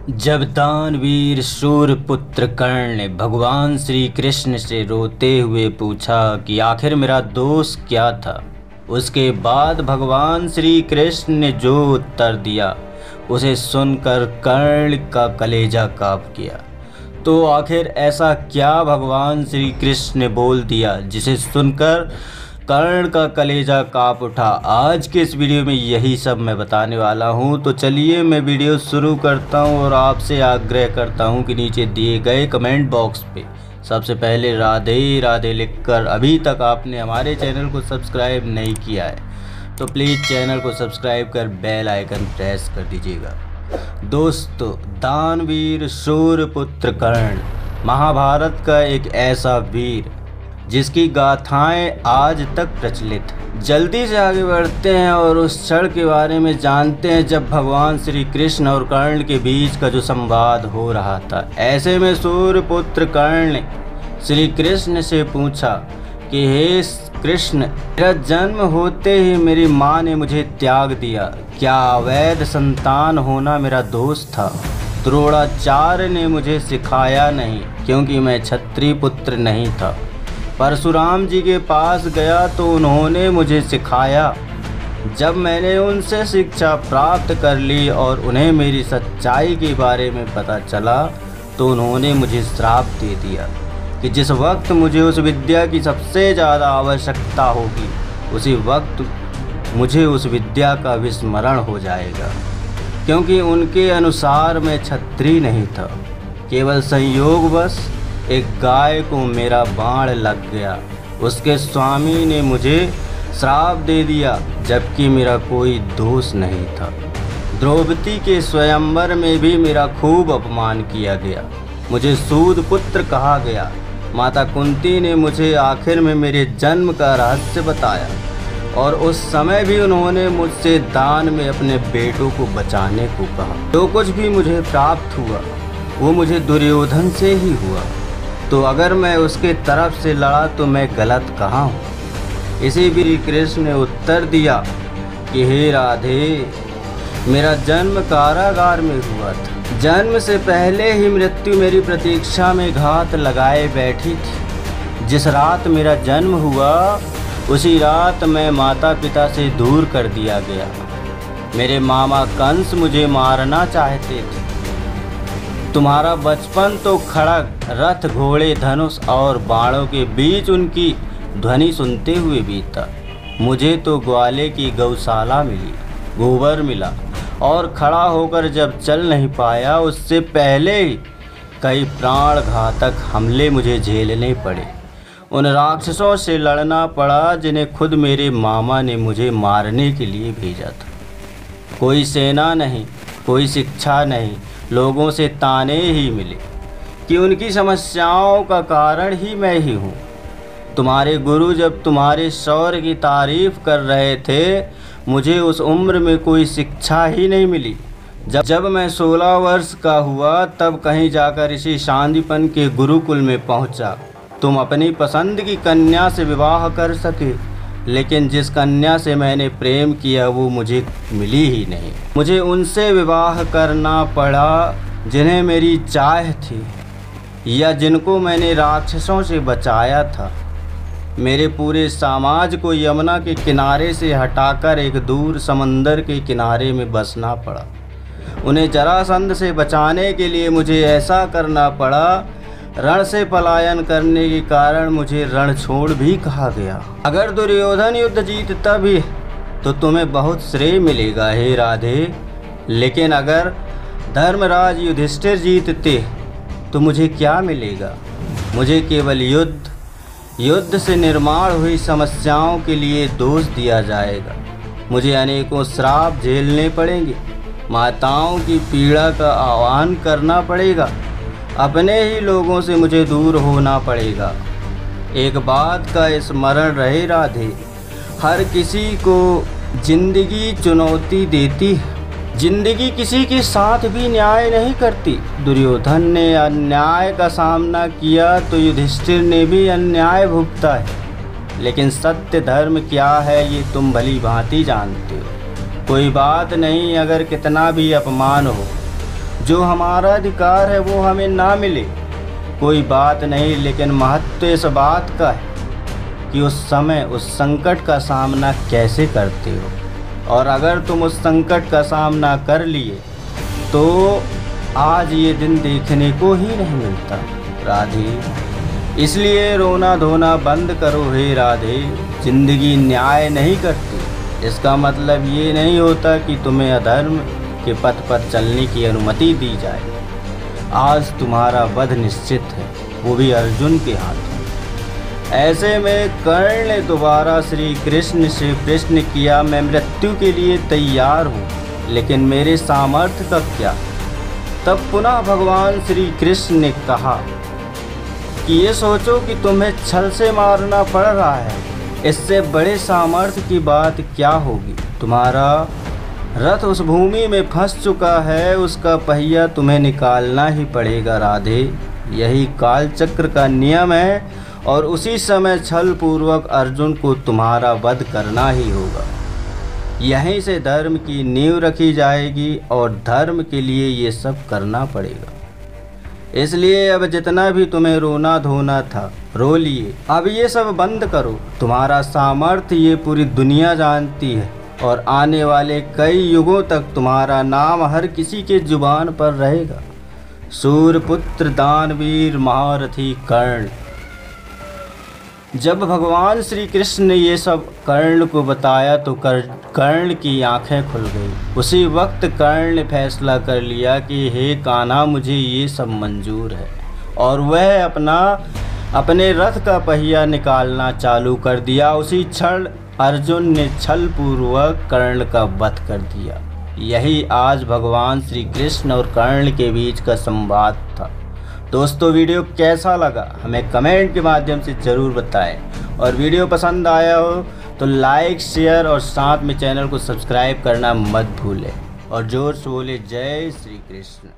जब दानवीर शूरपुत्र कर्ण ने भगवान श्री कृष्ण से रोते हुए पूछा कि आखिर मेरा दोष क्या था, उसके बाद भगवान श्री कृष्ण ने जो उत्तर दिया उसे सुनकर कर्ण का कलेजा काँप गया। तो आखिर ऐसा क्या भगवान श्री कृष्ण ने बोल दिया जिसे सुनकर कर्ण का कलेजा काँप उठा। आज के इस वीडियो में यही सब मैं बताने वाला हूं। तो चलिए मैं वीडियो शुरू करता हूं और आपसे आग्रह करता हूं कि नीचे दिए गए कमेंट बॉक्स पे सबसे पहले राधे राधे लिखकर, अभी तक आपने हमारे चैनल को सब्सक्राइब नहीं किया है तो प्लीज़ चैनल को सब्सक्राइब कर बेल आइकन प्रेस कर दीजिएगा। दोस्तों, दानवीर शूरपुत्र कर्ण महाभारत का एक ऐसा वीर जिसकी गाथाएं आज तक प्रचलित हैं। जल्दी से आगे बढ़ते हैं और उस क्षण के बारे में जानते हैं जब भगवान श्री कृष्ण और कर्ण के बीच का जो संवाद हो रहा था। ऐसे में शूरपुत्र कर्ण ने श्री कृष्ण से पूछा कि हे कृष्ण, मेरा जन्म होते ही मेरी माँ ने मुझे त्याग दिया, क्या अवैध संतान होना मेरा दोष था? द्रोणाचार्य ने मुझे सिखाया नहीं क्योंकि मैं क्षत्रिय पुत्र नहीं था। परशुराम जी के पास गया तो उन्होंने मुझे सिखाया। जब मैंने उनसे शिक्षा प्राप्त कर ली और उन्हें मेरी सच्चाई के बारे में पता चला तो उन्होंने मुझे श्राप दे दिया कि जिस वक्त मुझे उस विद्या की सबसे ज़्यादा आवश्यकता होगी उसी वक्त मुझे उस विद्या का विस्मरण हो जाएगा, क्योंकि उनके अनुसार मैं क्षत्रिय नहीं था। केवल संयोगवश एक गाय को मेरा बाण लग गया, उसके स्वामी ने मुझे श्राप दे दिया जबकि मेरा कोई दोष नहीं था। द्रौपदी के स्वयंवर में भी मेरा खूब अपमान किया गया, मुझे सूद पुत्र कहा गया। माता कुंती ने मुझे आखिर में मेरे जन्म का रहस्य बताया और उस समय भी उन्होंने मुझसे दान में अपने बेटों को बचाने को कहा। जो कुछ भी मुझे प्राप्त हुआ वो मुझे दुर्योधन से ही हुआ, तो अगर मैं उसके तरफ से लड़ा तो मैं गलत कहाँ हूँ? इसी भी कृष्ण ने उत्तर दिया कि हे राधे, मेरा जन्म कारागार में हुआ था। जन्म से पहले ही मृत्यु मेरी प्रतीक्षा में घात लगाए बैठी थी। जिस रात मेरा जन्म हुआ उसी रात मैं माता पिता से दूर कर दिया गया। मेरे मामा कंस मुझे मारना चाहते थे। तुम्हारा बचपन तो खड़ग, रथ, घोड़े, धनुष और बाणों के बीच उनकी ध्वनि सुनते हुए बीता। मुझे तो ग्वाले की गौशाला मिली, गोबर मिला और खड़ा होकर जब चल नहीं पाया उससे पहले ही कई प्राण घातक हमले मुझे झेलने पड़े। उन राक्षसों से लड़ना पड़ा जिन्हें खुद मेरे मामा ने मुझे मारने के लिए भेजा था। कोई सेना नहीं, कोई शिक्षा नहीं, लोगों से ताने ही मिले कि उनकी समस्याओं का कारण ही मैं ही हूँ। तुम्हारे गुरु जब तुम्हारे शौर्य की तारीफ कर रहे थे, मुझे उस उम्र में कोई शिक्षा ही नहीं मिली। जब मैं 16 वर्ष का हुआ तब कहीं जाकर ऋषि शांतिपन के गुरुकुल में पहुँचा। तुम अपनी पसंद की कन्या से विवाह कर सके, लेकिन जिस कन्या से मैंने प्रेम किया वो मुझे मिली ही नहीं। मुझे उनसे विवाह करना पड़ा जिन्हें मेरी चाह थी या जिनको मैंने राक्षसों से बचाया था। मेरे पूरे समाज को यमुना के किनारे से हटाकर एक दूर समंदर के किनारे में बसना पड़ा। उन्हें जरासंध से बचाने के लिए मुझे ऐसा करना पड़ा। रण से पलायन करने के कारण मुझे रणछोड़ भी कहा गया। अगर दुर्योधन युद्ध जीतता भी तो तुम्हें बहुत श्रेय मिलेगा हे राधे, लेकिन अगर धर्मराज युधिष्ठिर जीतते तो मुझे क्या मिलेगा? मुझे केवल युद्ध से निर्माण हुई समस्याओं के लिए दोष दिया जाएगा। मुझे अनेकों श्राप झेलने पड़ेंगे, माताओं की पीड़ा का आह्वान करना पड़ेगा, अपने ही लोगों से मुझे दूर होना पड़ेगा। एक बात का स्मरण रहे राधे, हर किसी को जिंदगी चुनौती देती है। जिंदगी किसी के साथ भी न्याय नहीं करती। दुर्योधन ने अन्याय का सामना किया तो युधिष्ठिर ने भी अन्याय भुगता है, लेकिन सत्य धर्म क्या है ये तुम भली भांति जानते हो। कोई बात नहीं, अगर कितना भी अपमान हो जो हमारा अधिकार है वो हमें ना मिले कोई बात नहीं, लेकिन महत्व इस बात का है कि उस समय उस संकट का सामना कैसे करते हो, और अगर तुम उस संकट का सामना कर लिए तो आज ये दिन देखने को ही नहीं मिलता राधे। इसलिए रोना धोना बंद करो हे राधे। जिंदगी न्याय नहीं करती, इसका मतलब ये नहीं होता कि तुम्हें अधर्म के पथ पर चलने की अनुमति दी जाए। आज तुम्हारा वध निश्चित है, वो भी अर्जुन के हाथ। ऐसे में कर्ण ने दोबारा श्री कृष्ण से प्रश्न किया, मैं मृत्यु के लिए तैयार हूँ, लेकिन मेरे सामर्थ्य का क्या? तब पुनः भगवान श्री कृष्ण ने कहा कि ये सोचो कि तुम्हें छल से मारना पड़ रहा है, इससे बड़े सामर्थ्य की बात क्या होगी? तुम्हारा रथ उस भूमि में फंस चुका है, उसका पहिया तुम्हें निकालना ही पड़ेगा राधे। यही कालचक्र का नियम है और उसी समय छल पूर्वक अर्जुन को तुम्हारा वध करना ही होगा। यहीं से धर्म की नींव रखी जाएगी और धर्म के लिए ये सब करना पड़ेगा। इसलिए अब जितना भी तुम्हें रोना धोना था रो लिए, अब ये सब बंद करो। तुम्हारा सामर्थ्य ये पूरी दुनिया जानती है और आने वाले कई युगों तक तुम्हारा नाम हर किसी के जुबान पर रहेगा। सूर्यपुत्र दानवीर महारथी कर्ण। जब भगवान श्री कृष्ण ने ये सब कर्ण को बताया तो कर्ण की आंखें खुल गई। उसी वक्त कर्ण ने फैसला कर लिया कि हे कान्हा, मुझे ये सब मंजूर है, और वह अपने रथ का पहिया निकालना चालू कर दिया। उसी क्षण अर्जुन ने छल पूर्वक कर्ण का वध कर दिया। यही आज भगवान श्री कृष्ण और कर्ण के बीच का संवाद था। दोस्तों, वीडियो कैसा लगा हमें कमेंट के माध्यम से ज़रूर बताएं, और वीडियो पसंद आया हो तो लाइक शेयर और साथ में चैनल को सब्सक्राइब करना मत भूलें, और जोर से बोले जय श्री कृष्ण।